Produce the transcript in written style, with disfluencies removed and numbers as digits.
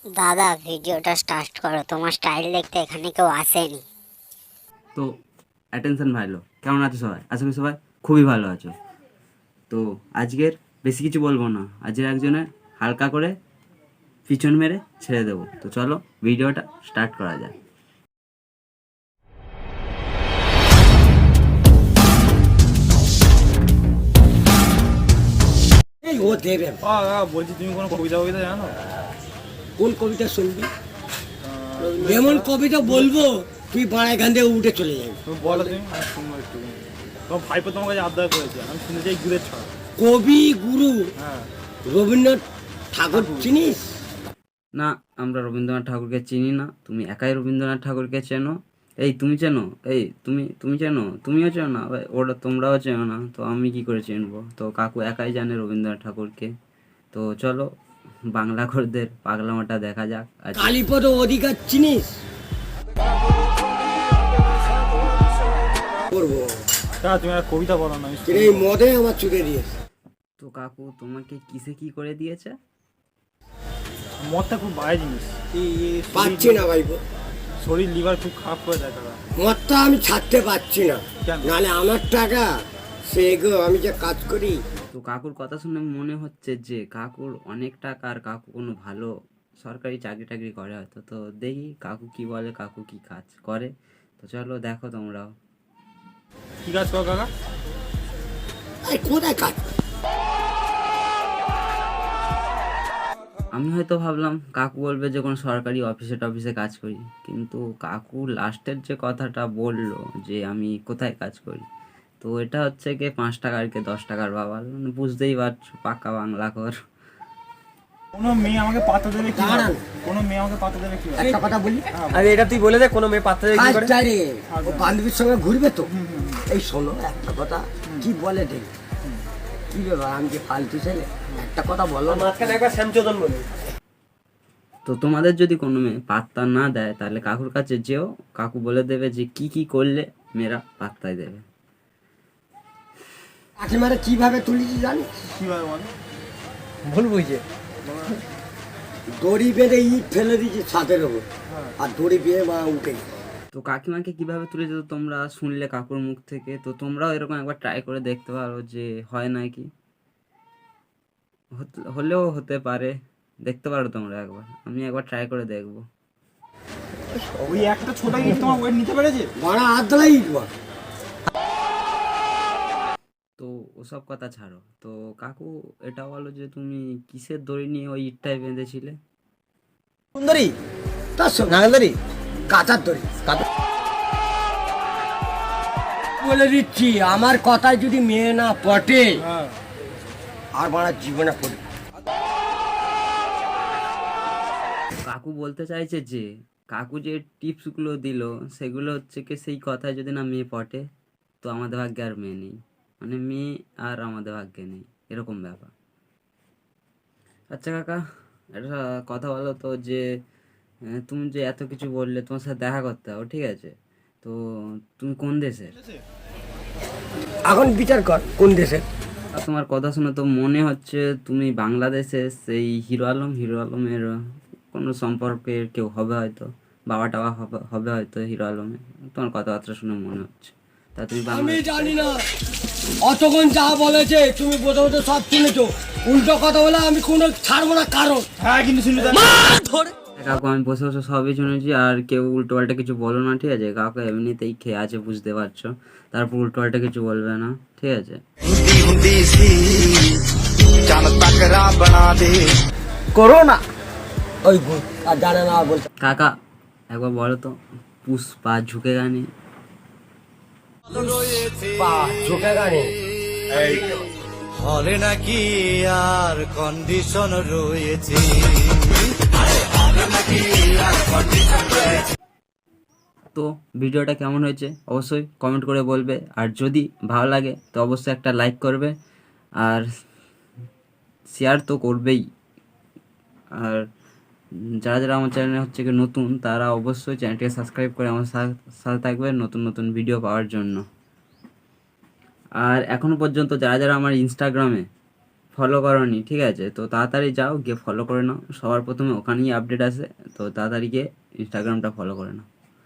দাদা ভিডিওটা স্টার্ট করো, তোমার স্টাইল দেখতে এখানে কেউ আসেনি। তো অ্যাটেনশন ভালো, কেমন আছো সবাই? আশা করি সবাই খুবই ভালো আছো। তো আজকের বেশি কিছু বলবো না, আজকের একজনের হালকা করে পিছন মেরে ছেড়ে দেবো। তো চলো ভিডিওটা স্টার্ট করা যায়। এই ও দেবে বলছি তুমি কোনো কবিতা কবিতা জানো? কোন কবিতা শুনবি? এমন কবিতা বলবো তুই বাড়ায় গান দিয়ে উঠে চলে যাবি। তুমি বলো, তুমি আমি শুনবো একটু। তোমার ভাইপো তোমার কাছে আবদার করেছে, আমি শুনে যাই গুড়ের ছড়া। কবি গুরু হ্যাঁ, রবীন্দ্রনাথ ঠাকুর চিনিস? না, আমরা রবীন্দ্রনাথ ঠাকুরকে চিনি না, তুমি একাই রবীন্দ্রনাথ ঠাকুরকে চেনো। এই তুমি চেনো? এই তুমি চেনো? তুমিও চেনো না? ওরা তোমরাও চেনো না, তো আমি কি করে চিনবো? তো কাকু একাই জানে রবীন্দ্রনাথ ঠাকুরকে। তো চলো বাংলা ঘরদের পাগলামোটা দেখা যাক। কালীপদ অধিকার চিনিস? করবো তা তুমি আর কবিতা বলো না, আমি কিন্তু এই মদে আমার চুকে দিয়েছে। তো কাকু তোমাকে কিসে কি করে দিয়েছে? মদটা খুব বাজে জিনিস। পাচ্ছি না ভাইপো, শরীর লিভার খুব খারাপ করে দেয় দাদা। মদটা আমি ছাড়তে পারছি না, কেন? নাহলে আমার টাকা সে গো, আমি যে কাজ করি। তো কাকুর কথা শুনে মনে হচ্ছে যে কাকুর অনেক টাকা, আর কাকু কোনো ভালো সরকারি চাকরি টাকরি করে হয়তো। তো দেখি কাকু কি বলে, কাকু কি কাজ করে। তো চলো দেখো তোমরাও। কি কাজ করো কাকা? এই কোথায় কাজ? আমি হয়তো ভাবলাম কাকু বলবে যে কোনো সরকারি অফিসে টফিসে কাজ করি, কিন্তু কাকু লাস্টের যে কথাটা বললো যে আমি কোথায় কাজ করি, তো এটা হচ্ছে গিয়ে 5 টাকার কে 10 টাকার বাবাল, মানে বুঝতেই পারছো, পাক্কা বাংলা ঘর। কোনো মেয়ে আমাকে পাত্তা দেবে কি? দাঁড়ান। কোনো মেয়ে আমাকে পাত্তা দেবে কি? একটা কথা বলি, আরে এটা তুই বলে দে কোনো মেয়ে পাত্তা দেয় কি কাজ করে? চাই ও বান্ধবীর সঙ্গে ঘুরবে তো। এই শোনো একটা কথা, কি বলে দেখ, কি ব্যাপার আমি যে ফালতু ছেলে, একটা কথা বলো না। মাঝখানে একবার শ্যামচোদন বলি। তো তোমাদের যদি কোনো মেয়ে পাত্তা না দেয় তাহলে কাকুর কাছে যেও, কাকু বলে দেবে যে কি কি করলে মেয়েরা পাত্তাই দেবে। কাকিমারা কিভাবে তুলেছি জানি? কিভাবে বলো? বলবই যে দড়ি বেঁধে ইট ফেলে দিয়েছি ছাদের ওপর, আর দড়ি বেঁধে মা উঠে গেছে। তো কাকিমাকে কিভাবে তুলেছে তো তোমরা শুনলে কাকুর মুখ থেকে। তো তোমরাও এরকম একবার ট্রাই করে দেখতে পারো যে হয় নাকি, হলেও হতে পারে, দেখতে পারো তোমরা একবার। আমি একবার ট্রাই করে দেখবো। ওই একটা ছোট ইট তোমার ওয়েট নিতে পেরেছে? মারা হাত ধলাই ইট মার। তো ওসব কথা ছাড়ো, তো কাকু এটা বলো যে তুমি কিসের দড়ি নিয়ে ওই ইটটায় বেঁধেছিলে? সুন্দরী তার সঙ্গে নাগলদারি কাঁচার দড়ি। বলে দিচ্ছি, আমার কথায় যদি মেয়ে না পটে হ্যাঁ। আর মারা জীবনে পড়ে। কাকু বলতে চাইছে যে কাকু যে টিপসগুলো দিল সেগুলো হচ্ছে কি, সেই কথায় যদি না মেয়ে পটে তো আমাদের ভাগ্যে আর মেয়ে নেই, মানে মেয়ে আর আমাদের ভাগ্যে নেই, এরকম ব্যাপার। আচ্ছা কাকা, একটা কথা বলো তো যে তুমি যে এত কিছু বললে তোমার সাথে দেখা করতে হবে, ঠিক আছে? তো তুমি কোন দেশের? এখন বিচার কর কোন দেশে। আর তোমার কথা শুনে তো মনে হচ্ছে তুমি বাংলাদেশের সেই হিরো আলমের কোনো সম্পর্কের কেউ হবে হয়তো, বাবা টাবা হবে হবে হয়তো হিরো আলমের, তোমার কথাবার্তা শুনে মনে হচ্ছে। তা তুমি আমি বাংলা জানি না, অতক্ষণ যা বলেছে তুমি বোধ সব শুনেছো। উল্টো কথা বলে আমি কোনো ছাড়বো না কারণ। হ্যাঁ কিন্তু শুনি তো। কাকু আমি বসে বসে সবই শুনেছি, আর কেউ উল্টো পাল্টা কিছু বলো না, ঠিক আছে? কাকু এমনিতেই খেয়ে আছে বুঝতে পারছো, তারপর উল্টো পাল্টা কিছু বলবে না, ঠিক আছে? করো না। ওই আর জানে না বলতে। কাকা একবার বলো তো, পুষ্পা ঝুঁকে গানে। চোখে গানে হলে নাকি আর কন্ডিশন রয়েছে। তো ভিডিওটা কেমন হয়েছে অবশ্যই কমেন্ট করে বলবে, আর যদি ভালো লাগে তো অবশ্যই একটা লাইক করবে, আর শেয়ার তো করবেই। আর যারা যারা আমার চ্যানেলে হচ্ছে কি নতুন, তারা অবশ্যই চ্যানেলটিকে সাবস্ক্রাইব করে আমার সাথে থাকবে নতুন নতুন ভিডিও পাওয়ার জন্য। আর এখনও পর্যন্ত যারা যারা আমার ইনস্টাগ্রামে ফলো করোনি, ঠিক আছে? তো তাড়াতাড়ি যাও, গিয়ে ফলো করে নাও। সবার প্রথমে ওখানেই আপডেট আসে, তো তাড়াতাড়ি গিয়ে ইনস্টাগ্রামটা ফলো করে নাও।